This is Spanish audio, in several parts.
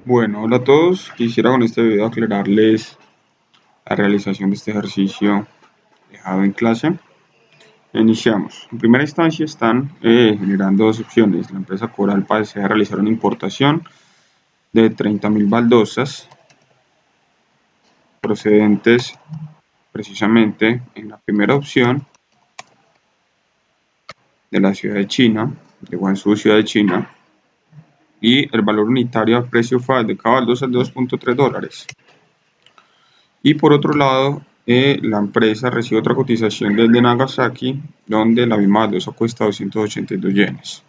Bueno, hola a todos. Quisiera con este video aclararles la realización de este ejercicio dejado en clase. Iniciamos. En primera instancia están generando dos opciones. La empresa Coralpa desea realizar una importación de 30.000 baldosas procedentes precisamente en la primera opción de la ciudad de China, de Guangzhou, ciudad de China, y el valor unitario a precio FAL de cada baldosa es de $2.3. Y por otro lado, la empresa recibe otra cotización desde Nagasaki, donde la misma baldosa cuesta 282 yenes.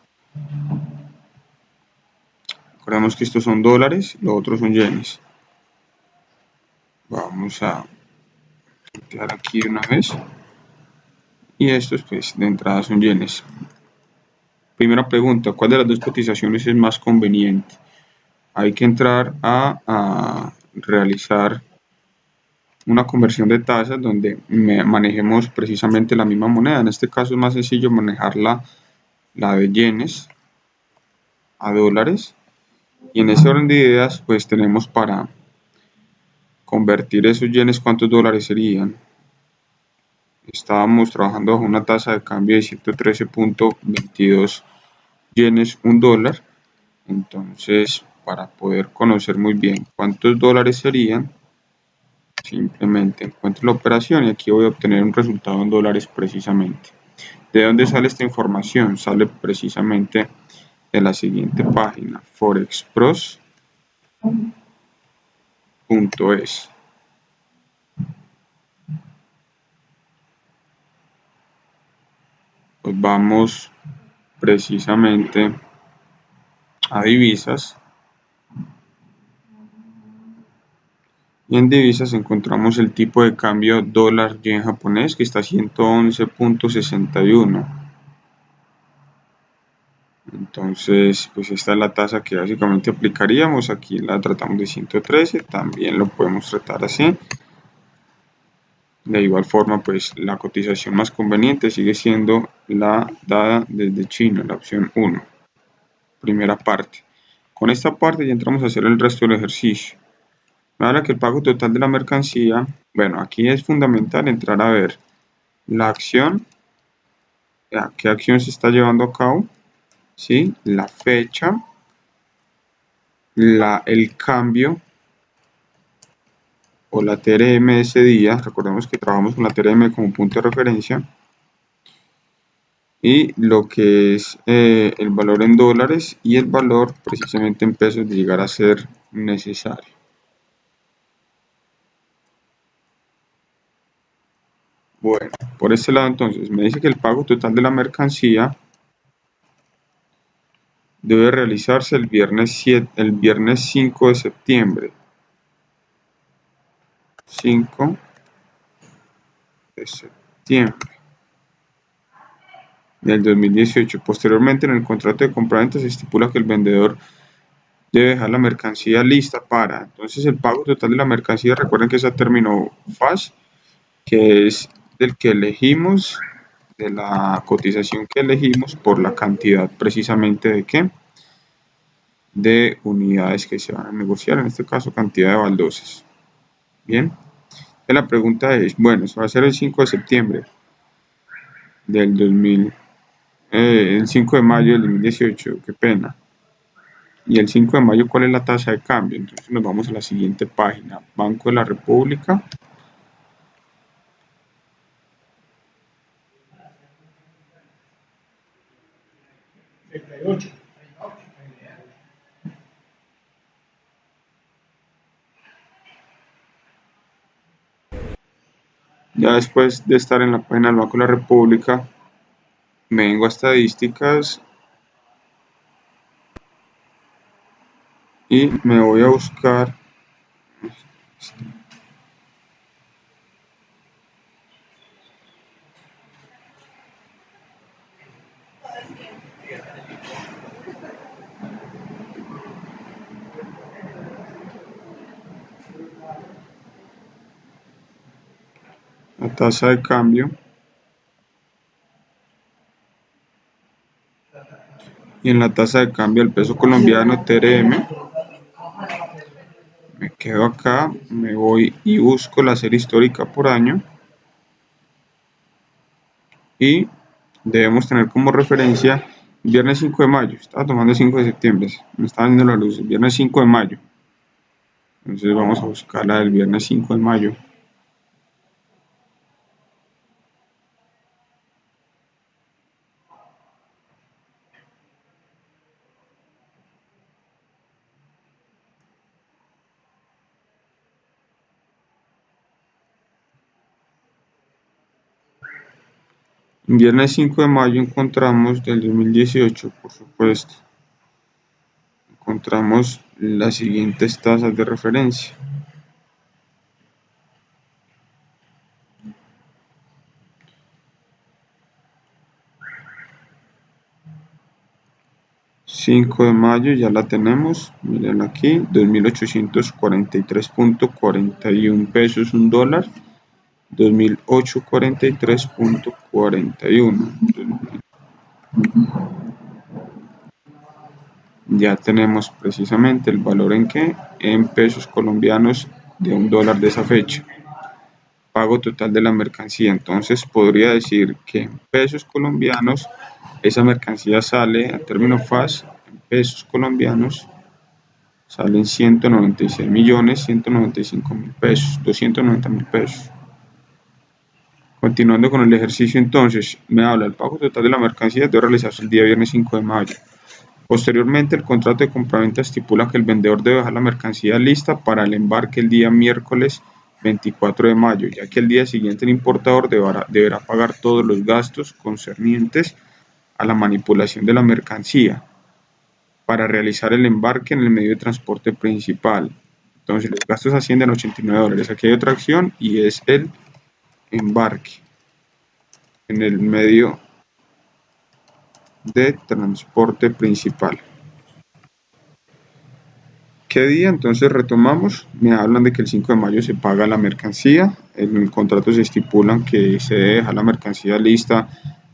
Recordemos que estos son dólares, los otros son yenes. Vamos a plantear aquí de una vez. Y estos, pues, de entrada son yenes. Primera pregunta, ¿cuál de las dos cotizaciones es más conveniente? Hay que entrar a realizar una conversión de tasas donde manejemos precisamente la misma moneda. En este caso es más sencillo manejarla la de yenes a dólares, y en ese orden de ideas pues tenemos para convertir esos yenes cuántos dólares serían. Estábamos trabajando bajo una tasa de cambio de 113.22 yenes un dólar. Entonces, para poder conocer muy bien cuántos dólares serían, simplemente encuentro la operación y aquí voy a obtener un resultado en dólares precisamente. ¿De dónde sale esta información? Sale precisamente de la siguiente página, forexpros.es. Pues vamos precisamente a divisas, y en divisas encontramos el tipo de cambio dólar yen japonés, que está a 111.61. Entonces, pues esta es la tasa que básicamente aplicaríamos. Aquí la tratamos de 113, también lo podemos tratar así. De igual forma, pues la cotización más conveniente sigue siendo la dada desde China, la opción 1, primera parte. Con esta parte ya entramos a hacer el resto del ejercicio. Me habla que el pago total de la mercancía, bueno, aquí es fundamental entrar a ver la acción, qué acción se está llevando a cabo, ¿sí? La fecha, el cambio o la TRM de ese día. Recordemos que trabajamos con la TRM como punto de referencia, y lo que es el valor en dólares y el valor precisamente en pesos de llegar a ser necesario. Bueno, por este lado entonces me dice que el pago total de la mercancía debe realizarse el viernes 5 de septiembre. 5 de septiembre del 2018. Posteriormente, en el contrato de compraventa se estipula que el vendedor debe dejar la mercancía lista para. Entonces, el pago total de la mercancía, recuerden que es a término FAS, que es del que elegimos, de la cotización que elegimos por la cantidad precisamente de qué, de unidades que se van a negociar, en este caso cantidad de baldosas. Bien, la pregunta es, bueno, eso va a ser el 5 de septiembre del 2000, el 5 de mayo del 2018, qué pena. Y el 5 de mayo, ¿cuál es la tasa de cambio? Entonces nos vamos a la siguiente página, Banco de la República. Ya después de estar en la página del Banco de la República, me vengo a estadísticas y me voy a buscar la tasa de cambio, y en la tasa de cambio del peso colombiano TRM quedo acá, me voy y busco la serie histórica por año y debemos tener como referencia viernes 5 de mayo, estaba tomando 5 de septiembre, me estaba viendo la luz, viernes 5 de mayo, entonces vamos a buscar la del viernes 5 de mayo. Viernes 5 de mayo encontramos del 2018, por supuesto. Encontramos las siguientes tasas de referencia. $5 de mayo ya la tenemos, miren aquí, 2.843.41 pesos un dólar, 2.843.41. Ya tenemos precisamente el valor en qué, en pesos colombianos de un dólar de esa fecha. Pago total de la mercancía, entonces podría decir que en pesos colombianos esa mercancía sale a término FAS, en pesos colombianos salen 196.195.000 pesos, 290.000 pesos. Continuando con el ejercicio, entonces me habla el pago total de la mercancía debe realizarse el día viernes 5 de mayo. Posteriormente, el contrato de compraventa estipula que el vendedor debe dejar la mercancía lista para el embarque el día miércoles 24 de mayo, ya que el día siguiente el importador deberá pagar todos los gastos concernientes a la manipulación de la mercancía para realizar el embarque en el medio de transporte principal. Entonces, los gastos ascienden a $89. Aquí hay otra acción y es el embarque en el medio de transporte principal. ¿Qué día? Entonces retomamos, me hablan de que el 5 de mayo se paga la mercancía, en el contrato se estipulan que se debe dejar la mercancía lista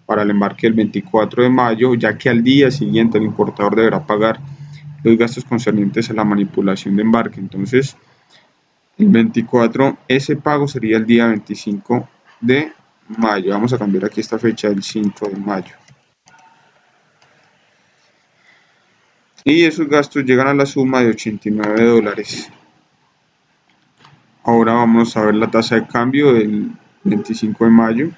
para el embarque el 24 de mayo, ya que al día siguiente el importador deberá pagar los gastos concernientes a la manipulación de embarque. Entonces, el 24, ese pago sería el día 25 de mayo. Vamos a cambiar aquí esta fecha del 5 de mayo. Y esos gastos llegan a la suma de $89. Ahora vamos a ver la tasa de cambio del 25 de mayo.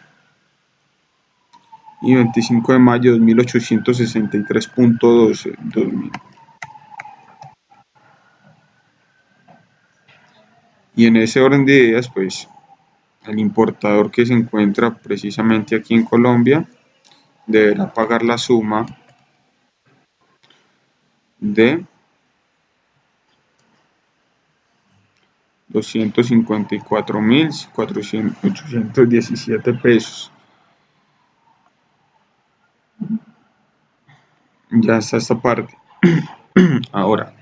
Y 25 de mayo 2.863.12. Y en ese orden de ideas, pues, el importador que se encuentra precisamente aquí en Colombia deberá pagar la suma de $254.817 pesos. Ya está esta parte. Ahora,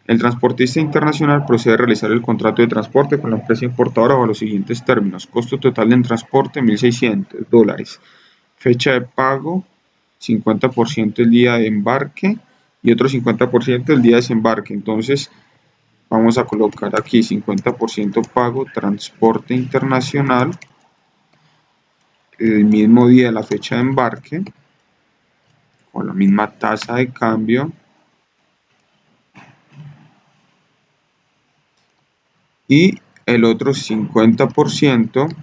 el transportista internacional procede a realizar el contrato de transporte con la empresa importadora bajo los siguientes términos. Costo total de transporte $1.600. Fecha de pago 50% el día de embarque y otro 50% el día de desembarque. Entonces vamos a colocar aquí 50% pago transporte internacional el mismo día de la fecha de embarque con la misma tasa de cambio y el otro 50%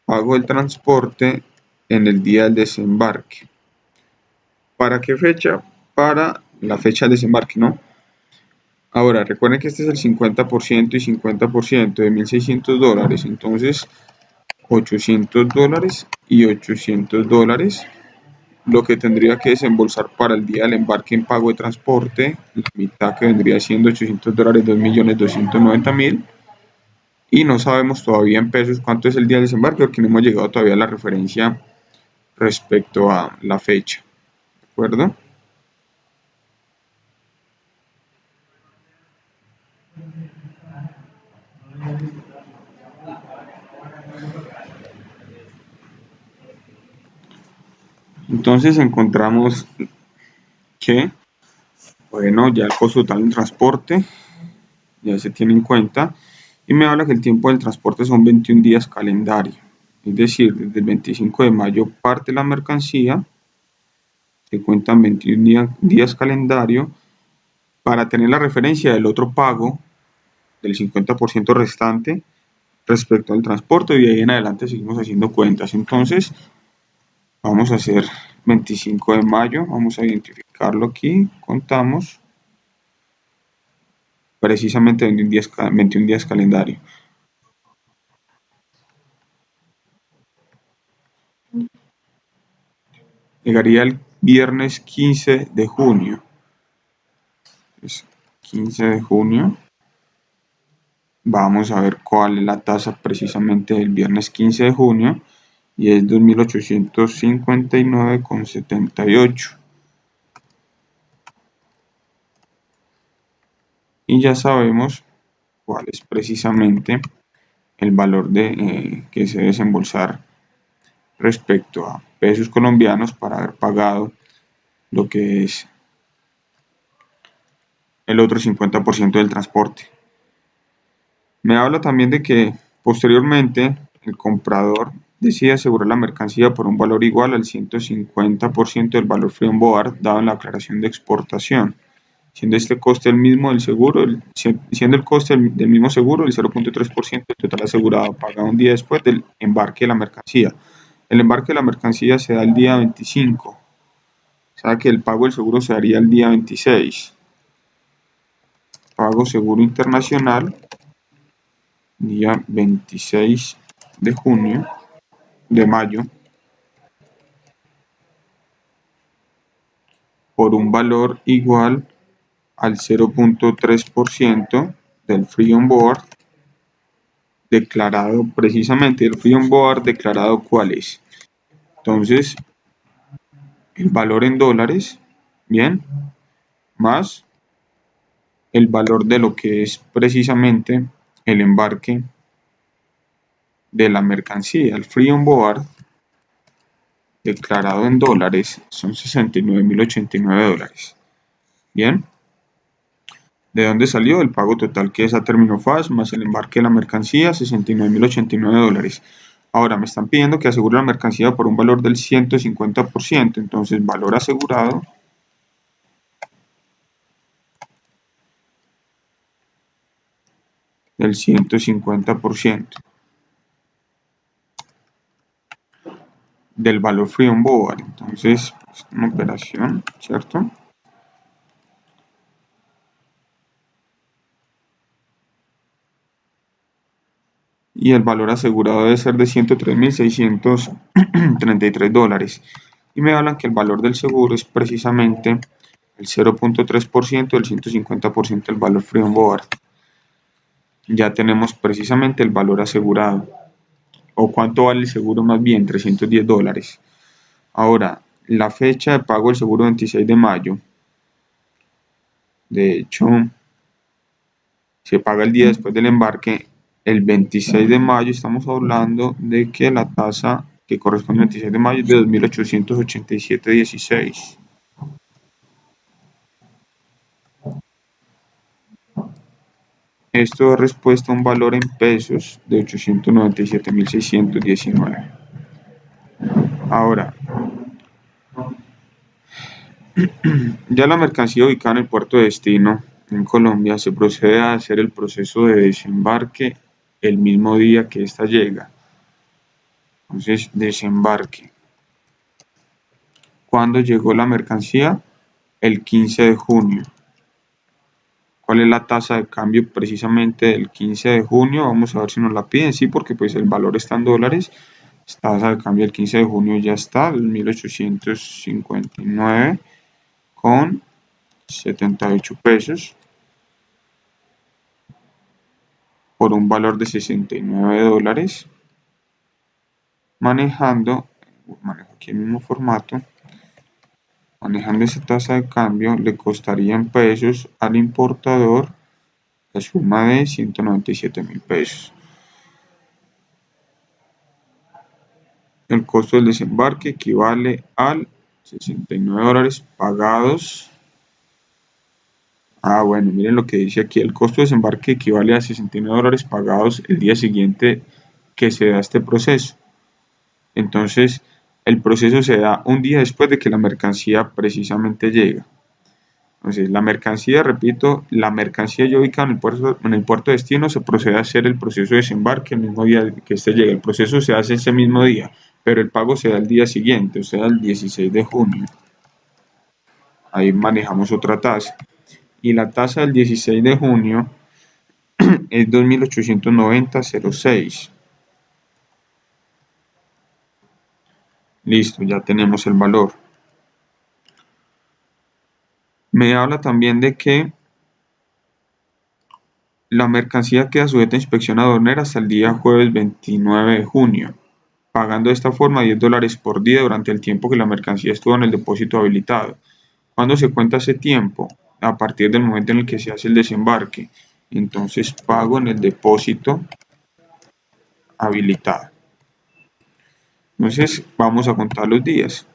pago el transporte en el día del desembarque. ¿Para qué fecha? Para la fecha del desembarque, ¿no? Ahora, recuerden que este es el 50% y 50% de $1.600, entonces $800 y $800, lo que tendría que desembolsar para el día del embarque en pago de transporte, la mitad que vendría siendo $800, $2.290.000, y no sabemos todavía en pesos cuánto es el día del desembarque porque no hemos llegado todavía a la referencia respecto a la fecha, ¿de acuerdo? Entonces encontramos que, bueno, ya el costo total del transporte ya se tiene en cuenta, y me habla que el tiempo del transporte son 21 días calendario, es decir, desde el 25 de mayo parte la mercancía, se cuentan 21 días calendario para tener la referencia del otro pago del 50% restante respecto al transporte, y de ahí en adelante seguimos haciendo cuentas. Entonces vamos a hacer 25 de mayo, vamos a identificarlo aquí, contamos precisamente 21 días calendario. Llegaría el viernes 15 de junio. Es 15 de junio. Vamos a ver cuál es la tasa precisamente del viernes 15 de junio, y es 2.859,78. Y ya sabemos cuál es precisamente el valor que se debe desembolsar respecto a pesos colombianos para haber pagado lo que es el otro 50% del transporte. Me habla también de que posteriormente el comprador decide asegurar la mercancía por un valor igual al 150% del valor free on board dado en la aclaración de exportación, siendo este coste el mismo del seguro, siendo el coste del mismo seguro el 0.3% del total asegurado, pagado un día después del embarque de la mercancía. El embarque de la mercancía se da el día 25, o sea que el pago del seguro se daría el día 26. Pago seguro internacional, día 26 de junio, de mayo, por un valor igual al 0.3% del free on board declarado, precisamente el free on board declarado cuál es. Entonces, el valor en dólares, bien, más el valor de lo que es precisamente el embarque de la mercancía. El free on board declarado en dólares son 69.089 dólares. Bien, ¿de dónde salió? El pago total que es a término FAS más el embarque de la mercancía, 69.089 dólares. Ahora me están pidiendo que asegure la mercancía por un valor del 150%, entonces valor asegurado del 150% del valor free on board. Entonces, es una operación, ¿cierto? Y el valor asegurado debe ser de 103.633 dólares. Y me hablan que el valor del seguro es precisamente el 0.3% del 150% del valor free on board. Ya tenemos precisamente el valor asegurado, o cuánto vale el seguro más bien, 310 dólares. Ahora, la fecha de pago del seguro 26 de mayo. De hecho, se paga el día después del embarque. El 26 de mayo estamos hablando de que la tasa que corresponde al 26 de mayo es de 2.887,16. Esto da respuesta a un valor en pesos de 897.619. Ahora, ya la mercancía ubicada en el puerto de destino en Colombia se procede a hacer el proceso de desembarque el mismo día que ésta llega. Entonces, desembarque. ¿Cuándo llegó la mercancía? El 15 de junio. ¿Cuál es la tasa de cambio precisamente del 15 de junio? Vamos a ver si nos la piden. Sí, porque pues el valor está en dólares. Esta tasa de cambio del 15 de junio ya está, 1.859,78 pesos por un valor de 69 dólares. Manejo aquí el mismo formato. Manejando esa tasa de cambio le costaría en pesos al importador la suma de 197.000 pesos. El costo del desembarque equivale al 69 dólares pagados Bueno, miren lo que dice aquí. El costo de desembarque equivale a $69 pagados el día siguiente que se da este proceso. Entonces, el proceso se da un día después de que la mercancía precisamente llega. Entonces, la mercancía, repito, la mercancía ya ubicada en el puerto de destino, se procede a hacer el proceso de desembarque el mismo día que este llegue. El proceso se hace ese mismo día, pero el pago se da el día siguiente, o sea, el 16 de junio. Ahí manejamos otra tasa. Y la tasa del 16 de junio es 2.890,06. Listo, ya tenemos el valor. Me habla también de que la mercancía queda sujeta a inspección aduanera hasta el día jueves 29 de junio, pagando de esta forma $10 por día durante el tiempo que la mercancía estuvo en el depósito habilitado. ¿Cuándo se cuenta ese tiempo? A partir del momento en el que se hace el desembarque. Entonces pago en el depósito habilitado. Entonces vamos a contar los días.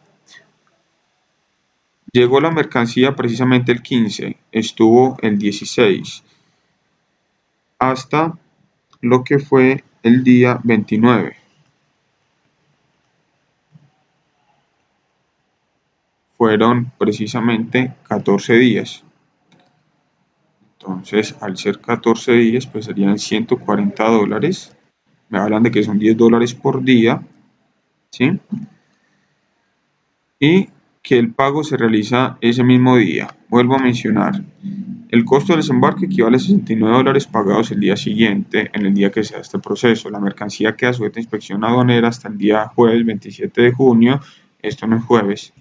Llegó la mercancía precisamente el 15, estuvo el 16, hasta lo que fue el día 29. Fueron precisamente 14 días. Entonces, al ser 14 días, pues serían $140. Me hablan de que son $10 por día, ¿sí? Y que el pago se realiza ese mismo día. Vuelvo a mencionar, el costo del desembarque equivale a $69 pagados el día siguiente, en el día que se da este proceso. La mercancía queda sujeta a inspección aduanera hasta el día jueves 27 de junio. Esto no es jueves,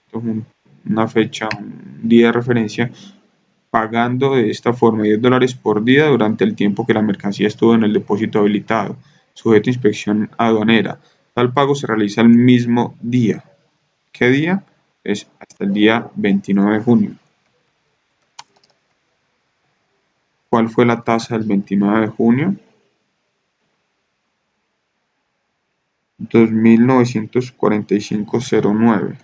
esto es una fecha, un día de referencia, pagando de esta forma $10 por día durante el tiempo que la mercancía estuvo en el depósito habilitado, sujeto a inspección aduanera. Tal pago se realiza el mismo día. ¿Qué día? Es hasta el día 29 de junio. ¿Cuál fue la tasa del 29 de junio? 2.945,09.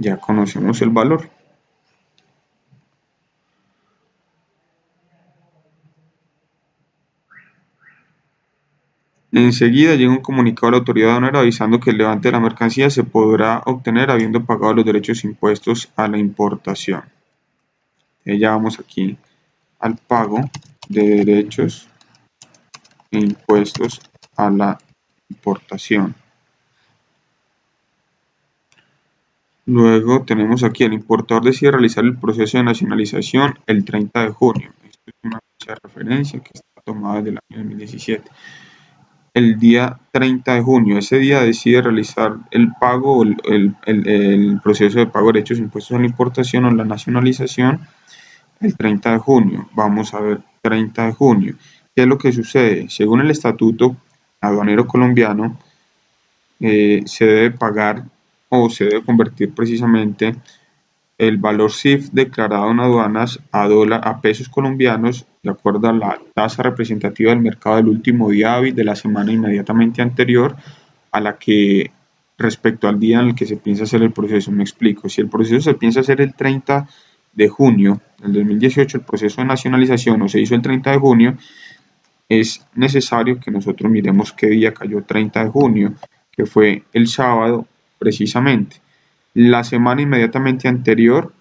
Ya conocemos el valor. Enseguida llega un comunicado a la autoridad aduanera avisando que el levante de la mercancía se podrá obtener habiendo pagado los derechos impuestos a la importación. Ya vamos aquí al pago de derechos e impuestos a la importación. Luego tenemos aquí, el importador decide realizar el proceso de nacionalización el 30 de junio. Esta es una fecha de referencia que está tomada desde el año 2017. El día 30 de junio, ese día decide realizar el pago, el proceso de pago de derechos e impuestos a la importación o la nacionalización el 30 de junio. Vamos a ver, 30 de junio. ¿Qué es lo que sucede? Según el estatuto aduanero colombiano, se debe pagar o se debe convertir precisamente el valor CIF declarado en aduanas a pesos colombianos de acuerdo a la tasa representativa del mercado del último día hábil de la semana inmediatamente anterior a la que respecto al día en el que se piensa hacer el proceso. Me explico, si el proceso se piensa hacer el 30 de junio del 2018, el proceso de nacionalización, o se hizo el 30 de junio, es necesario que nosotros miremos qué día cayó 30 de junio, que fue el sábado precisamente. La semana inmediatamente anterior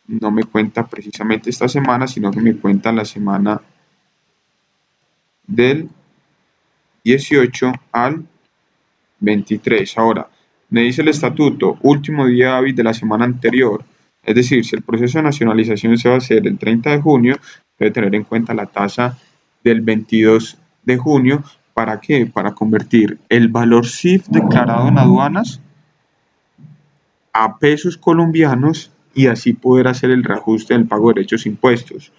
no me cuenta precisamente esta semana, sino que me cuenta la semana del 18 al 23. Ahora, me dice el estatuto, último día hábil de la semana anterior. Es decir, si el proceso de nacionalización se va a hacer el 30 de junio, debe tener en cuenta la tasa del 22 de junio. ¿Para qué? Para convertir el valor CIF declarado en aduanas a pesos colombianos y así poder hacer el reajuste del pago de derechos e impuestos.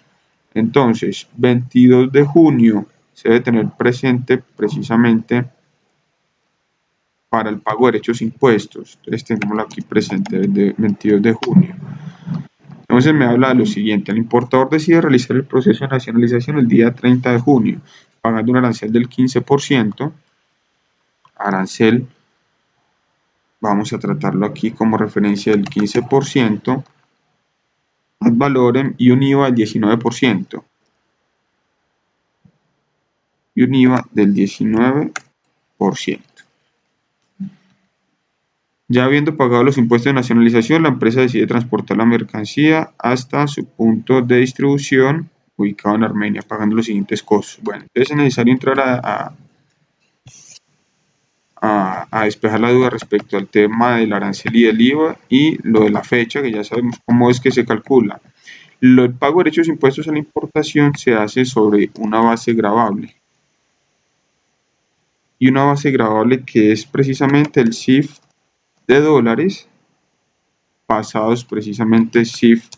Entonces, 22 de junio se debe tener presente precisamente para el pago de derechos e impuestos. Entonces, tengámoslo aquí presente desde 22 de junio. Entonces, me habla de lo siguiente. El importador decide realizar el proceso de nacionalización el día 30 de junio, pagando un arancel del 15%, arancel vamos a tratarlo aquí como referencia del 15%, ad valorem y un IVA del 19%. Y un IVA del 19%. Ya habiendo pagado los impuestos de nacionalización, la empresa decide transportar la mercancía hasta su punto de distribución ubicado en Armenia, pagando los siguientes costos. Bueno, entonces es necesario entrar a despejar la duda respecto al tema del arancel y del IVA y lo de la fecha, que ya sabemos cómo es que se calcula. El pago de derechos e impuestos a la importación se hace sobre una base gravable. Y una base gravable que es precisamente el CIF de dólares pasados precisamente CIF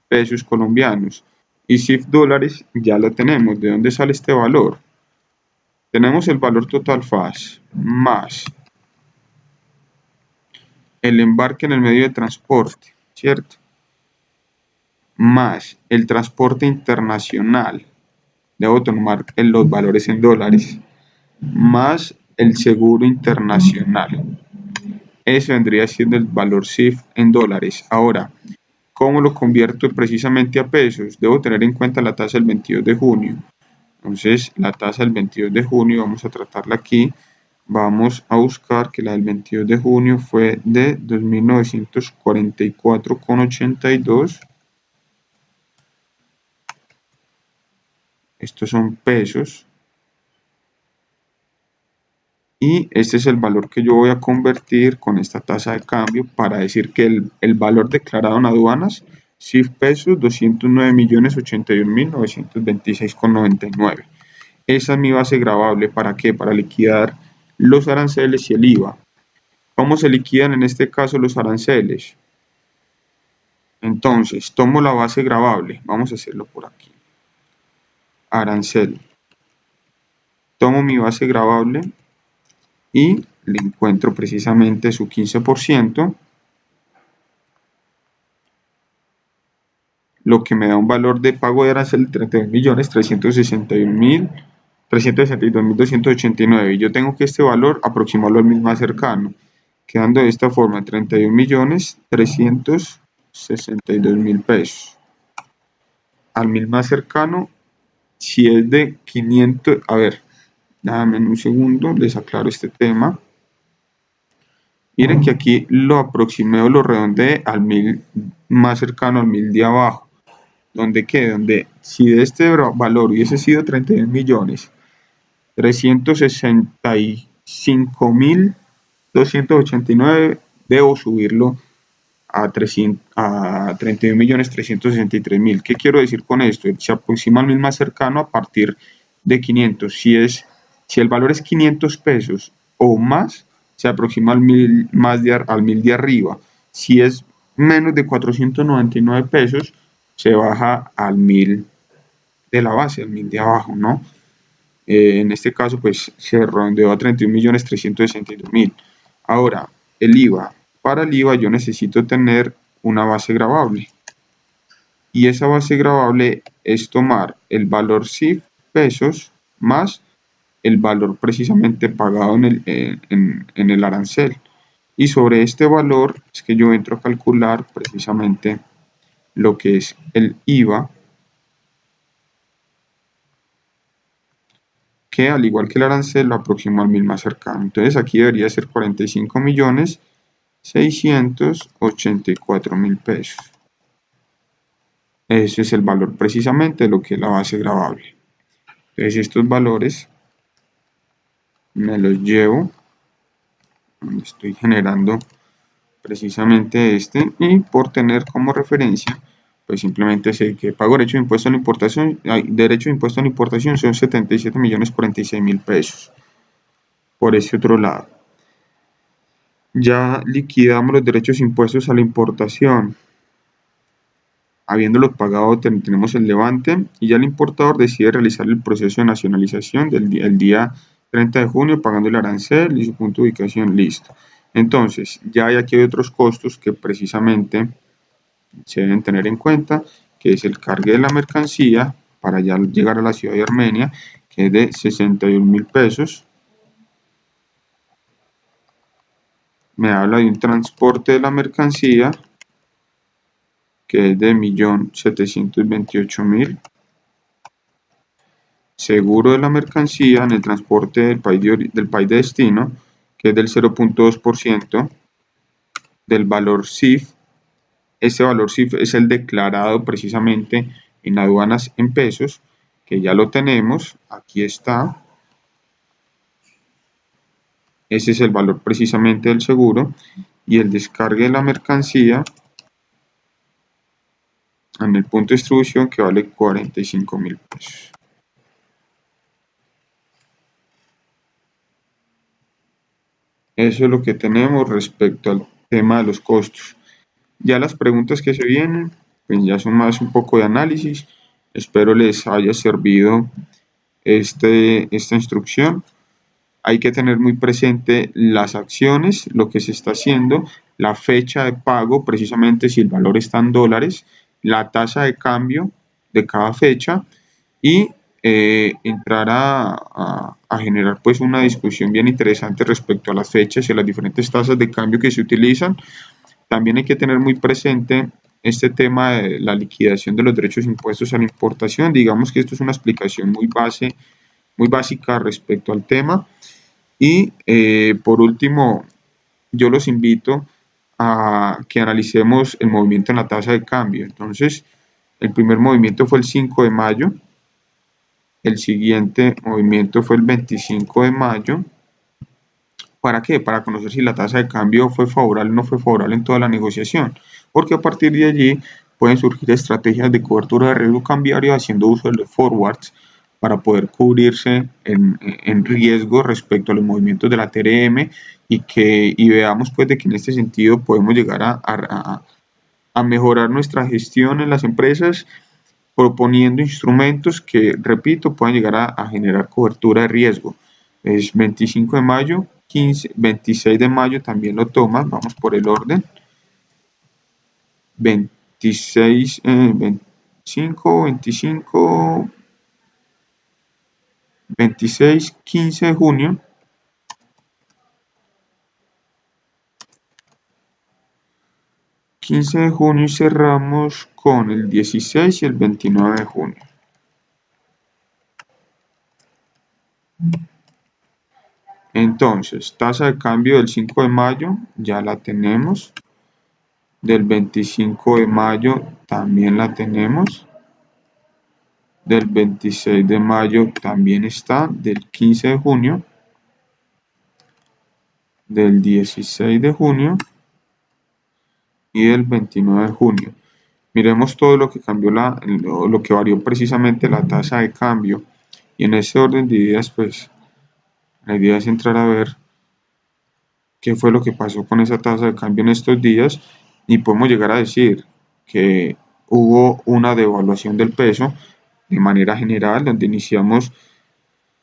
pesos colombianos. Y CIF dólares ya lo tenemos. ¿De dónde sale este valor? Tenemos el valor total FAS más el embarque en el medio de transporte, ¿cierto? Más el transporte internacional. Debo tomar los valores en dólares. Más el seguro internacional. Eso vendría siendo el valor CIF en dólares. Ahora, ¿cómo lo convierto precisamente a pesos? Debo tener en cuenta la tasa del 22 de junio. Entonces, la tasa del 22 de junio, vamos a tratarla aquí. Vamos a buscar que la del 22 de junio fue de 2.944,82. Estos son pesos. Y este es el valor que yo voy a convertir con esta tasa de cambio para decir que el valor declarado en aduanas, CIF pesos, 209.081.926,99. Esa es mi base gravable. ¿Para qué? Para liquidar los aranceles y el IVA. ¿Cómo se liquidan en este caso los aranceles? Entonces, tomo la base gravable. Vamos a hacerlo por aquí. Arancel. Tomo mi base gravable y le encuentro precisamente su 15%, lo que me da un valor de pago de arancel de 31.362.289. Y yo tengo que este valor aproximarlo al mil más cercano, quedando de esta forma 31.362.000 pesos. Al mil más cercano, si es de 500, a ver, dame un segundo, les aclaro este tema. Miren que aquí lo aproximé o lo redondeé al mil más cercano al mil de abajo. ¿Donde qué? Donde si de este valor hubiese sido 31.365.289, debo subirlo a 31.363.000. ¿Qué quiero decir con esto? Se aproxima al mil más cercano a partir de 500. Si el valor es 500 pesos o más, se aproxima al mil de arriba. Si es menos de 499 pesos, se baja al mil de la base, al mil de abajo, ¿no? En este caso, pues se redondeó a 31.362.000. Ahora, el IVA. Para el IVA yo necesito tener una base gravable. Y esa base gravable es tomar el valor CIF pesos más el valor precisamente pagado en el arancel. Y sobre este valor es que yo entro a calcular precisamente lo que es el IVA, que al igual que el arancel lo aproximo al mil más cercano. Entonces aquí debería ser 45.684.000 pesos. Ese es el valor precisamente de lo que es la base gravable. Entonces estos valores me los llevo, estoy generando precisamente este, y por tener como referencia, pues simplemente sé que pago derecho de impuesto a la importación, derecho de impuesto a la importación son 77.046.000 pesos. Por ese otro lado, ya liquidamos los derechos e impuestos a la importación. Habiéndolo pagado, tenemos el levante y ya el importador decide realizar el proceso de nacionalización el día 30 de junio pagando el arancel y su punto de ubicación, listo. Entonces, ya aquí hay otros costos que precisamente se deben tener en cuenta, que es el cargue de la mercancía para ya llegar a la ciudad de Armenia, que es de 61.000 pesos. me habla de un transporte de la mercancía que es de 1.728.000. Seguro de la mercancía en el transporte del país de destino, que es del 0.2% del valor CIF. Este valor CIF es el declarado precisamente en aduanas en pesos, que ya lo tenemos, aquí está. Ese es el valor precisamente del seguro, y el descargue de la mercancía en el punto de distribución, que vale 45.000 pesos. Eso es lo que tenemos respecto al tema de los costos. Ya las preguntas que se vienen, pues ya son más un poco de análisis. Espero les haya servido esta instrucción. Hay que tener muy presente las acciones, lo que se está haciendo, la fecha de pago, precisamente si el valor está en dólares, la tasa de cambio de cada fecha, y entrar a generar pues una discusión bien interesante respecto a las fechas y a las diferentes tasas de cambio que se utilizan. También hay que tener muy presente este tema de la liquidación de los derechos impuestos a la importación. Digamos que esto es una explicación muy básica respecto al tema. Y por último, yo los invito a que analicemos el movimiento en la tasa de cambio. Entonces, el primer movimiento fue el 5 de mayo, el siguiente movimiento fue el 25 de mayo. ¿Para qué? Para conocer si la tasa de cambio fue favorable o no fue favorable en toda la negociación, porque a partir de allí pueden surgir estrategias de cobertura de riesgo cambiario haciendo uso de los forwards para poder cubrirse en riesgo respecto a los movimientos de la TRM, y veamos pues de que en este sentido podemos llegar a mejorar nuestra gestión en las empresas, proponiendo instrumentos que, repito, puedan llegar a generar cobertura de riesgo. Es 25 de mayo, 15, 26 de mayo también lo toman, vamos por el orden. 26, 25, 25, 26, 15 de junio. 15 de junio y cerramos con el 16 y el 29 de junio. Entonces, tasa de cambio del 5 de mayo ya la tenemos. Del 25 de mayo también la tenemos. Del 26 de mayo también está. Del 15 de junio. Del 16 de junio. Y del 29 de junio. Miremos todo lo que cambió, lo que varió precisamente la tasa de cambio. Y en ese orden de ideas, pues, la idea es entrar a ver qué fue lo que pasó con esa tasa de cambio en estos días, y podemos llegar a decir que hubo una devaluación del peso de manera general, donde iniciamos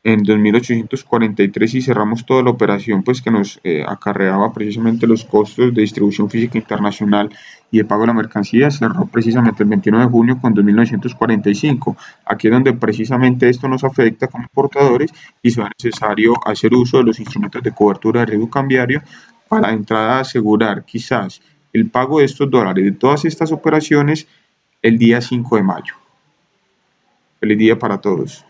en 2.843 y cerramos toda la operación pues que nos acarreaba precisamente los costos de distribución física internacional y de pago de la mercancía. Cerró precisamente el 21 de junio con 2.945. Aquí es donde precisamente esto nos afecta como importadores y será necesario hacer uso de los instrumentos de cobertura de riesgo cambiario para de entrada asegurar quizás el pago de estos dólares de todas estas operaciones el día 5 de mayo. Feliz día para todos.